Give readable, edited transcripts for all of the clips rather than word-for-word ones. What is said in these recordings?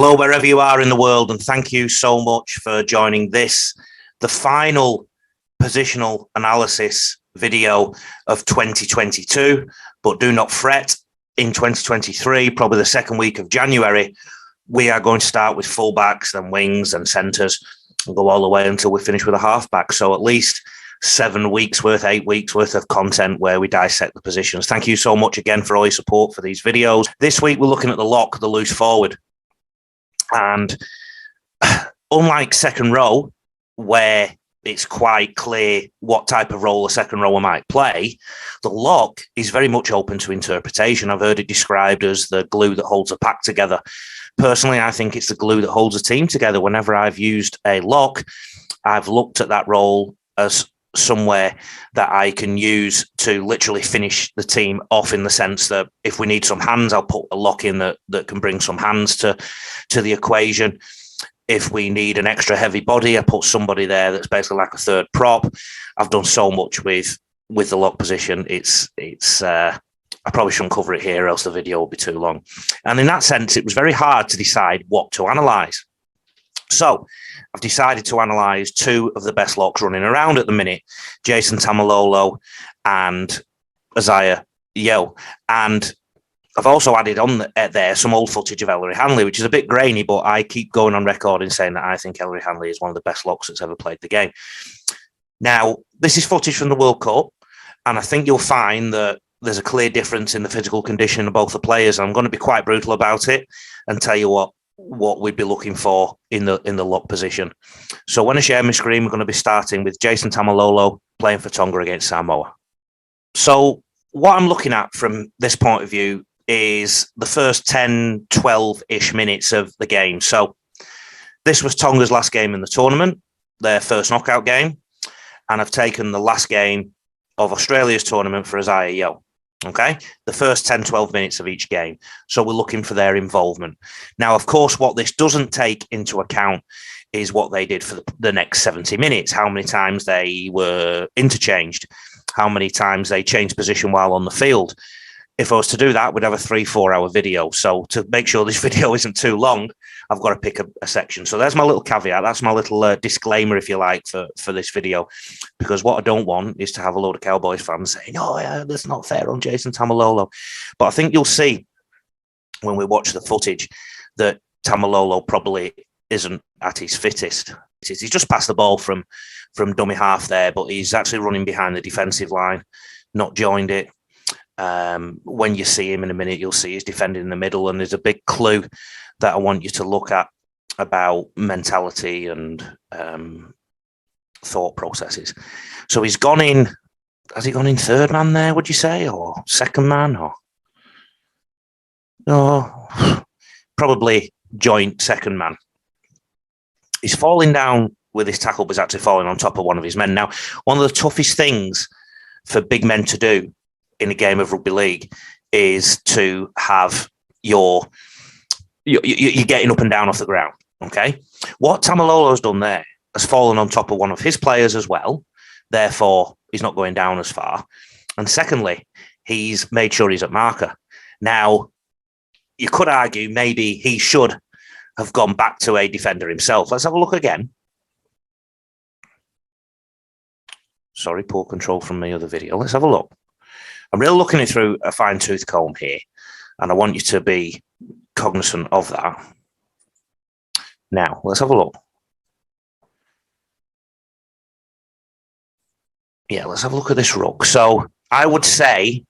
Hello, wherever you are in the world, and thank you so much for joining this, the final positional analysis video of 2022. But do not fret, in 2023, probably the second week of January, we are going to start with fullbacks, then wings and centres, and go all the way until we finish with a halfback. So at least 7 weeks worth, 8 weeks worth of content where we dissect the positions. Thank you so much again for all your support for these videos. This week, we're looking at the lock, the loose forward. And unlike second row, where it's quite clear what type of role a second rower might play, the lock is very much open to interpretation. I've heard it described as the glue that holds a pack together. Personally, I think it's the glue that holds a team together. Whenever I've used a lock, I've looked at that role as somewhere that I can use to literally finish the team off, in the sense that if we need some hands, I'll put a lock in that can bring some hands to the equation. If we need an extra heavy body, I put somebody there that's basically like a third prop. I've done so much with the lock position. I probably shouldn't cover it here, else the video will be too long. And in that sense, it was very hard to decide what to analyse. So I've decided to analyse two of the best locks running around at the minute, Jason Taumalolo and Isaiah Yeo. And I've also added on there some old footage of Ellery Hanley, which is a bit grainy, but I keep going on record in saying that I think Ellery Hanley is one of the best locks that's ever played the game. Now, this is footage from the World Cup, and I think you'll find that there's a clear difference in the physical condition of both the players. I'm going to be quite brutal about it and tell you what we'd be looking for in the lock position. So when I share my screen, we're going to be starting with Jason Taumalolo playing for Tonga against Samoa. So what I'm looking at from this point of view is the first 10, 12-ish minutes of the game. So this was Tonga's last game in the tournament, their first knockout game, and I've taken the last game of Australia's tournament for Isaiah Yeo. Okay, the first 10, 12 minutes of each game. So we're looking for their involvement. Now, of course, what this doesn't take into account is what they did for the next 70 minutes, how many times they were interchanged, how many times they changed position while on the field. If I was to do that, we'd have a 3-4 hour video. So to make sure this video isn't too long, I've got to pick a section. So there's my little caveat. That's my little disclaimer, if you like, for this video. Because what I don't want is to have a load of Cowboys fans saying, oh, yeah, that's not fair on Jason Taumalolo. But I think you'll see when we watch the footage that Taumalolo probably isn't at his fittest. He's just passed the ball from dummy half there, but he's actually running behind the defensive line, not joined it. When you see him in a minute, you'll see he's defending in the middle, and there's a big clue that I want you to look at about mentality and thought processes. So he's gone in. Has he gone in third man there, would you say, or second man, or no? Probably joint second man. He's falling down with his tackle, but he's actually falling on top of one of his men. Now, one of the toughest things for big men to do in a game of rugby league is to have you're getting up and down off the ground. Okay, what Taumalolo's done there has fallen on top of one of his players as well. Therefore, he's not going down as far. And secondly, he's made sure he's at marker. Now, you could argue maybe he should have gone back to a defender himself. Let's have a look again. Sorry, poor control from the other video. Let's have a look. I'm really looking it through a fine-tooth comb here, and I want you to be cognizant of that. Now, let's have a look. Yeah, let's have a look at this ruck. So I would say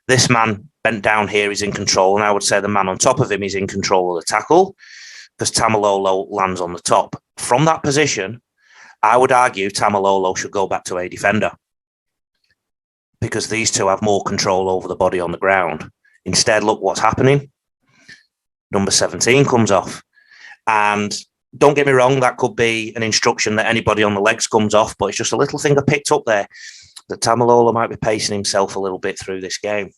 this man bent down here is in control, and I would say the man on top of him is in control of the tackle, because Taumalolo lands on the top. From that position, I would argue Taumalolo should go back to a defender, because these two have more control over the body on the ground. Instead, look what's happening. Number 17 comes off. And don't get me wrong, that could be an instruction that anybody on the legs comes off, but it's just a little thing I picked up there, that Taumalolo might be pacing himself a little bit through this game.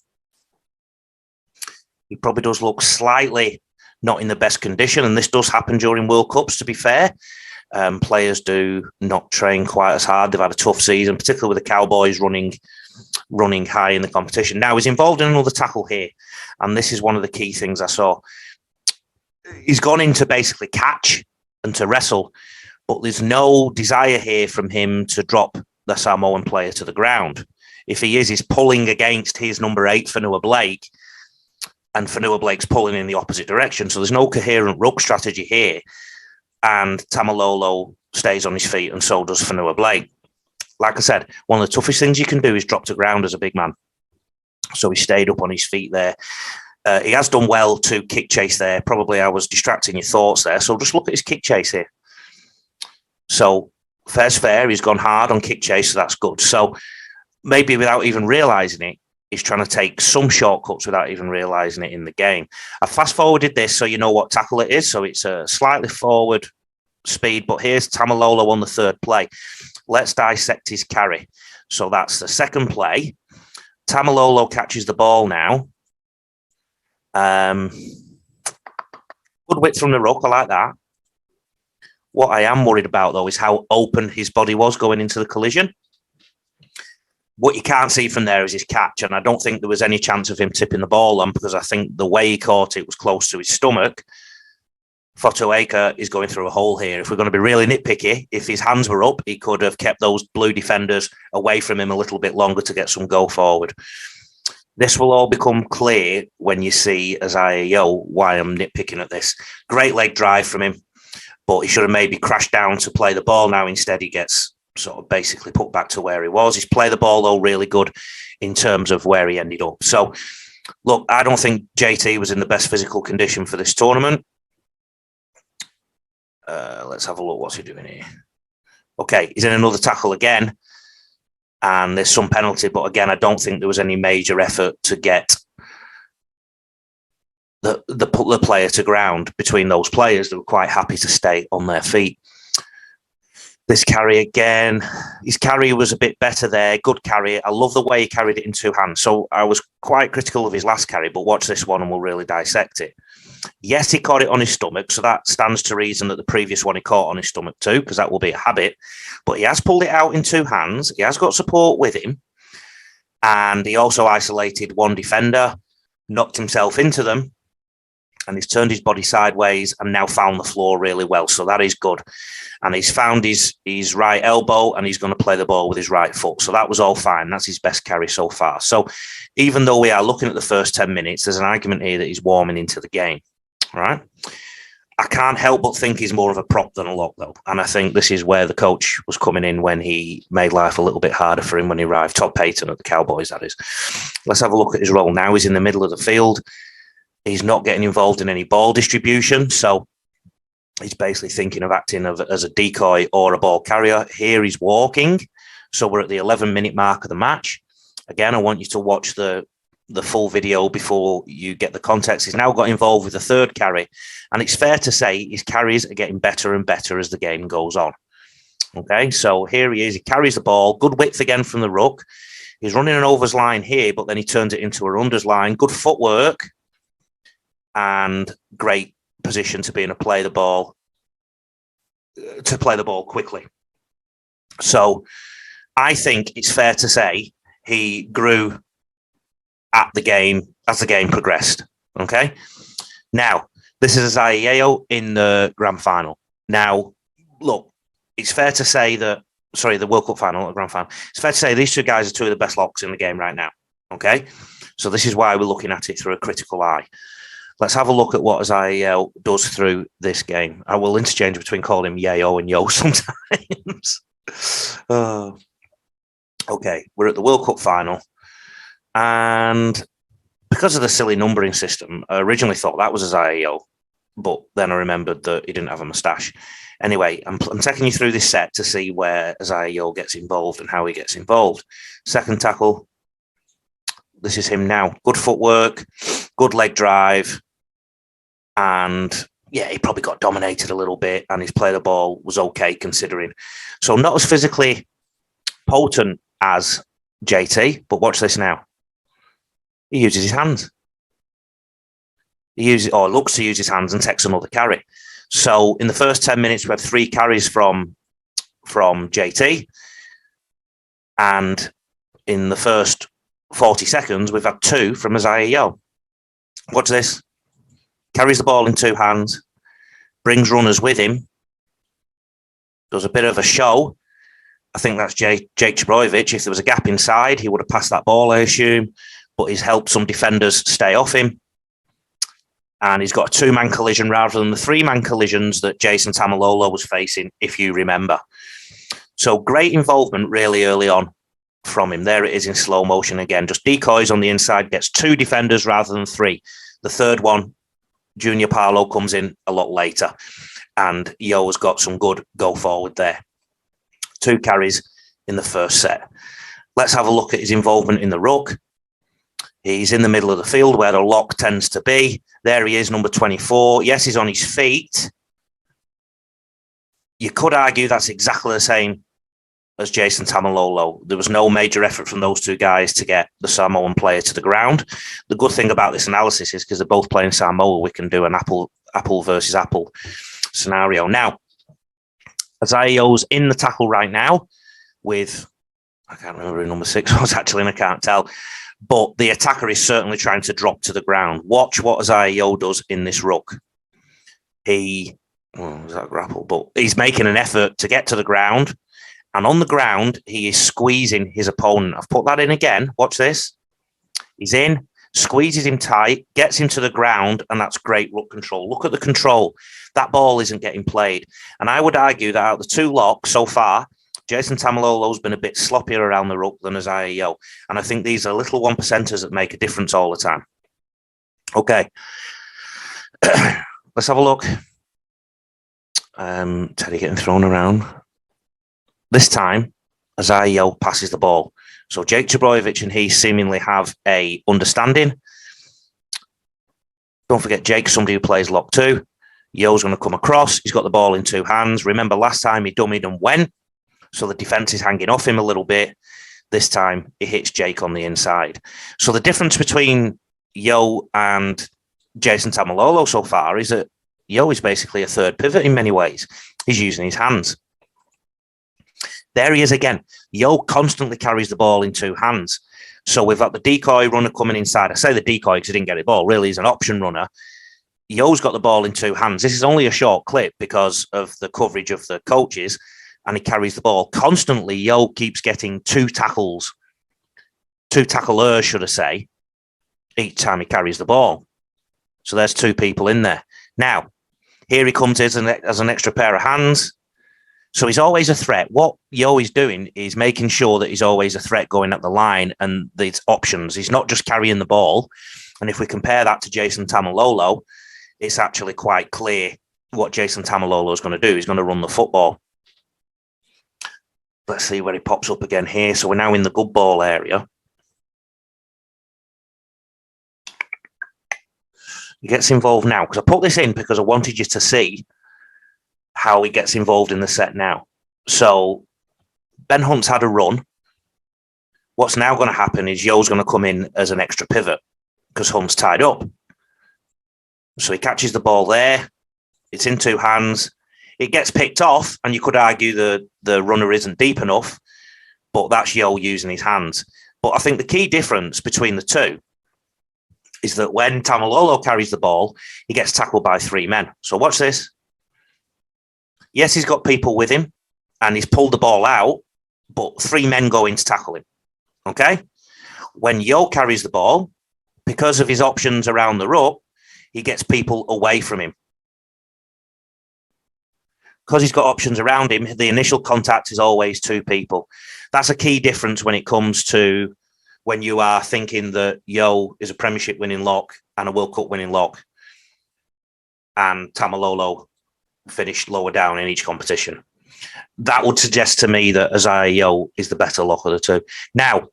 He probably does look slightly not in the best condition, and this does happen during World Cups, to be fair. Players do not train quite as hard. They've had a tough season, particularly with the Cowboys running high in the competition. Now, he's involved in another tackle here, and this is one of the key things I saw. he's gone in to basically catch and to wrestle, but there's no desire here from him to drop the Samoan player to the ground. If he is, he's pulling against his number 8, Fanua Blake, and Fanua Blake's pulling in the opposite direction. So there's no coherent ruck strategy here. And Tamalolo stays on his feet, and so does Fanua Blake. Like I said, one of the toughest things you can do is drop to ground as a big man. So he stayed up on his feet there. He has done well to kick chase there. Probably I was distracting your thoughts there. So just look at his kick chase here. So fair's fair. He's gone hard on kick chase, so that's good. So maybe without even realising it, he's trying to take some shortcuts without even realising it in the game. I fast-forwarded this so you know what tackle it is. So it's a slightly forward speed, but here's Tamalolo on the third play. Let's dissect his carry. So that's the second play. Tamalolo catches the ball now. Good width from the ruck. I like that. What I am worried about, though, is how open his body was going into the collision. What you can't see from there is his catch, and I don't think there was any chance of him tipping the ball on, because I think the way he caught it was close to his stomach. Fotuaika is going through a hole here. If we're going to be really nitpicky, if his hands were up, he could have kept those blue defenders away from him a little bit longer to get some go forward. This will all become clear when you see, as why I'm nitpicking at this. Great leg drive from him, but he should have maybe crashed down to play the ball. Now instead he gets sort of basically put back to where he was. He's played the ball, though, really good in terms of where he ended up. So, look, I don't think JT was in the best physical condition for this tournament. Let's have a look. What's he doing here? Okay, he's in another tackle again, and there's some penalty, but again, I don't think there was any major effort to get the player to ground between those players. They were quite happy to stay on their feet. This carry again, his carry was a bit better there. Good carry. I love the way he carried it in two hands. So I was quite critical of his last carry, but watch this one and we'll really dissect it. Yes, he caught it on his stomach, so that stands to reason that the previous one he caught on his stomach too, because that will be a habit. But he has pulled it out in two hands. He has got support with him. And he also isolated one defender, knocked himself into them, and he's turned his body sideways and now found the floor really well. So that is good. And he's found his right elbow, and he's going to play the ball with his right foot. So that was all fine. That's his best carry so far. So even though we are looking at the first 10 minutes, there's an argument here that he's warming into the game. All right. I can't help but think he's more of a prop than a lock, though. And I think this is where the coach was coming in when he made life a little bit harder for him when he arrived. Todd Payton at the Cowboys, that is. Let's have a look at his role now. He's in the middle of the field. He's not getting involved in any ball distribution. So he's basically thinking of acting as a decoy or a ball carrier. Here he's walking. So we're at the 11-minute mark of the match. Again, I want you to watch the full video before you get the context. He's now got involved with the third carry. And it's fair to say his carries are getting better and better as the game goes on. Okay, so here he is. He carries the ball. Good width again from the ruck. He's running an overs line here, but then he turns it into a unders line. Good footwork and great position to be in to play the ball quickly. So I think it's fair to say he grew at the game as the game progressed. Okay. Now, this is Isaiah in the grand final. Now, look, it's fair to say that, the World Cup final, not the grand final. It's fair to say these two guys are two of the best locks in the game right now. Okay. So this is why we're looking at it through a critical eye. Let's have a look at what Isaiah does through this game. I will interchange between calling him Yayo and Yo sometimes. Okay, we're at the World Cup final. And because of the silly numbering system, I originally thought that was Isaiah, but then I remembered that he didn't have a moustache. Anyway, I'm taking you through this set to see where Isaiah gets involved and how he gets involved. Second tackle. This is him now. Good footwork, good leg drive. And yeah, he probably got dominated a little bit, and his play of the ball was okay considering. So not as physically potent as JT, but watch this now. He uses his hands. Looks to use his hands and takes another carry. So in the first 10 minutes, we had 3 carries from JT. And in the first 40 seconds, we've had 2 from Isaiah Yo. Watch this. carries the ball in two hands, brings runners with him, does a bit of a show. I think that's Jake Chibrojevic. If there was a gap inside, he would have passed that ball, I assume, but he's helped some defenders stay off him. And he's got a two-man collision rather than the three-man collisions that Jason Taumalolo was facing, if you remember. So great involvement really early on from him. There it is in slow motion again. Just decoys on the inside, gets two defenders rather than three. The third one, Junior Parlow, comes in a lot later. And Yo's got some good go forward there. 2 carries in the first set. Let's have a look at his involvement in the ruck. He's in the middle of the field where the lock tends to be. There he is, number 24. Yes, he's on his feet. You could argue that's exactly the same as Jason Taumalolo. There was no major effort from those two guys to get the Samoan player to the ground. The good thing about this analysis is because they're both playing Samoa, we can do an apple versus apple scenario. Now, Azaio's in the tackle right now with, I can't remember who number 6 was actually, and I can't tell. But the attacker is certainly trying to drop to the ground. Watch what Azaio does in this ruck. Was that grapple? But he's making an effort to get to the ground. And on the ground, he is squeezing his opponent. I've put that in again. Watch this. He's in, squeezes him tight, gets him to the ground, and that's great ruck control. Look at the control. That ball isn't getting played. And I would argue that out of the 2 locks so far, Jason Taumalolo's been a bit sloppier around the ruck than Azaio. And I think these are little 1%ers that make a difference all the time. Okay. Let's have a look. Teddy getting thrown around. This time, Azaio passes the ball. So Jake Chibrojevic and he seemingly have a understanding. Don't forget, Jake's somebody who plays lock 2. Yo's going to come across. He's got the ball in 2 hands. Remember, last time he dummied and went. So the defense is hanging off him a little bit. This time, he hits Jake on the inside. So the difference between Yo and Jason Taumalolo so far is that Yo is basically a third pivot in many ways. He's using his hands. There he is again. Yo constantly carries the ball in 2 hands. So we've got the decoy runner coming inside. I say the decoy because he didn't get the ball. Really, he's an option runner. Yo's got the ball in 2 hands. This is only a short clip because of the coverage of the coaches, and he carries the ball constantly. Yo keeps getting 2 tackles, 2 tacklers, should I say, each time he carries the ball. So there's 2 people in there. Now, here he comes as an extra pair of hands. So he's always a threat. What Yo is doing is making sure that he's always a threat going up the line and there's options. He's not just carrying the ball. And if we compare that to Jason Taumalolo, it's actually quite clear what Jason Taumalolo is going to do. He's going to run the football. Let's see where he pops up again here. So we're now in the good ball area. He gets involved now because I put this in because I wanted you to see how he gets involved in the set now. So Ben Hunt's had a run. What's now going to happen is Yo's going to come in as an extra pivot because Hunt's tied up. So he catches the ball there. It's in 2 hands. It gets picked off, and you could argue the runner isn't deep enough, but that's Yo using his hands. But I think the key difference between the 2 is that when Taumalolo carries the ball, he gets tackled by 3 men. So watch this. Yes, he's got people with him, and he's pulled the ball out, but 3 men go in to tackle him. Okay? When Yo carries the ball, because of his options around the ruck, he gets people away from him. Because he's got options around him, the initial contact is always 2 people. That's a key difference when it comes to when you are thinking that Yo is a Premiership winning lock and a World Cup winning lock, and Taumalolo finished lower down in each competition. That would suggest to me that Azaio is the better lock of the 2. Now,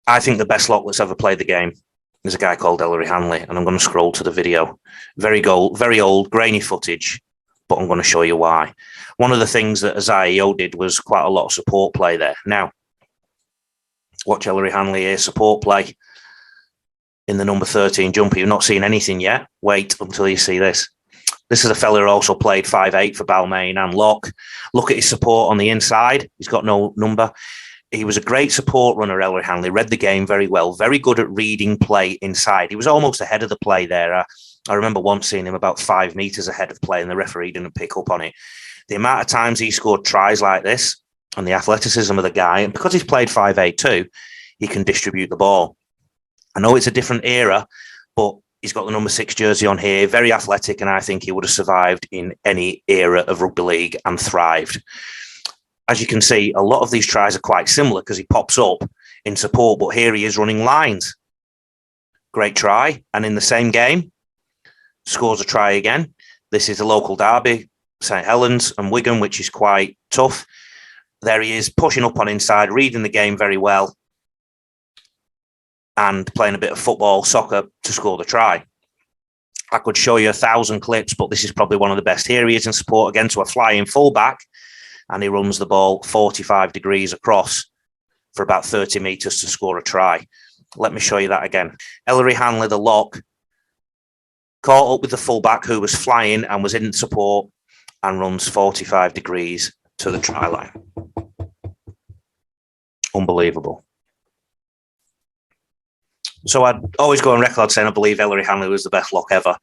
I think the best lock that's ever played the game is a guy called Ellery Hanley, and I'm going to scroll to the video. Very old, grainy footage, but I'm going to show you why. One of the things that Azaio did was quite a lot of support play there. Now, watch Ellery Hanley here, support play in the number 13 jumper. You've not seen anything yet. Wait until you see this. This is a fella who also played 5'8" for Balmain and lock. Look at his support on the inside. He's got no number. He was a great support runner, Ellery Hanley, read the game very well, very good at reading play inside. He was almost ahead of the play there. I remember once seeing him about 5 meters ahead of play and the referee didn't pick up on it. The amount of times he scored tries like this and the athleticism of the guy, and because he's played 5'8" too, he can distribute the ball. I know it's a different era, but he's got the number 6 jersey on here, very athletic, and I think he would have survived in any era of rugby league and thrived. As you can see, a lot of these tries are quite similar because he pops up in support, but here he is running lines. Great try. And in the same game, scores a try again. This is a local derby, St Helens and Wigan, which is quite tough. There he is pushing up on inside, reading the game very well and playing a bit of football, soccer to score the try. I could show you 1,000 clips, but this is probably one of the best. Here he is in support again to a flying fullback. And he runs the ball 45 degrees across for about 30 metres to score a try. Let me show you that again. Ellery Hanley, the lock, caught up with the fullback who was flying and was in support and runs 45 degrees to the try line. Unbelievable. So I'd always go on record saying I believe Ellery Hanley was the best lock ever.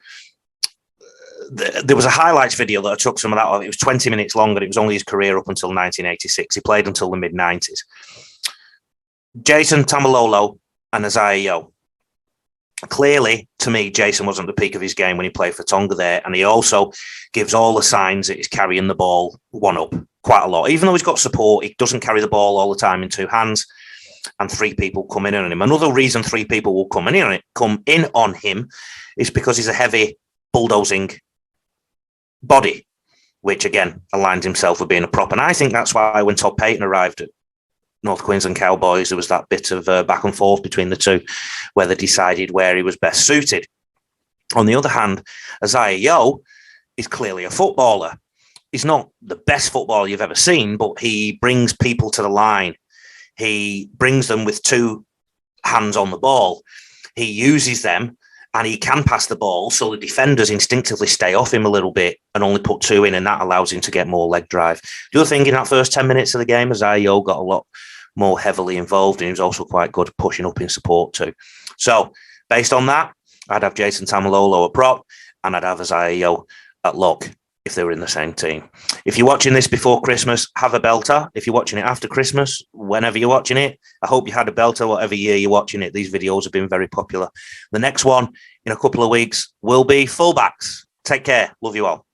There was a highlights video that I took some of that off. It was 20 minutes long, and it was only his career up until 1986. He played until the mid-90s. Jason Taumalolo and Isaiah Yeo. Clearly, to me, Jason wasn't at the peak of his game when he played for Tonga there, and he also gives all the signs that he's carrying the ball one up quite a lot. Even though he's got support, he doesn't carry the ball all the time in 2 hands, and 3 people come in on him. Another reason 3 people will come in on him is because he's a heavy, bulldozing body, which again aligns himself with being a prop. And I think that's why when Todd Payton arrived at North Queensland Cowboys, there was that bit of back and forth between the two, where they decided where he was best suited. On the other hand, Isaiah Yeo is clearly a footballer. He's not the best footballer you've ever seen, but he brings people to the line. He brings them with 2 hands on the ball. He uses them and he can pass the ball, so the defenders instinctively stay off him a little bit and only put 2 in, and that allows him to get more leg drive. The other thing, in that first 10 minutes of the game, Isaiah Yeo got a lot more heavily involved, and he was also quite good at pushing up in support too. So, based on that, I'd have Jason Taumalolo at prop, and I'd have Isaiah Yeo at lock if they were in the same team. If you're watching this before Christmas, have a belter. If you're watching it after Christmas, whenever you're watching it, I hope you had a belter whatever year you're watching it. These videos have been very popular. The next one in a couple of weeks will be fullbacks. Take care. Love you all.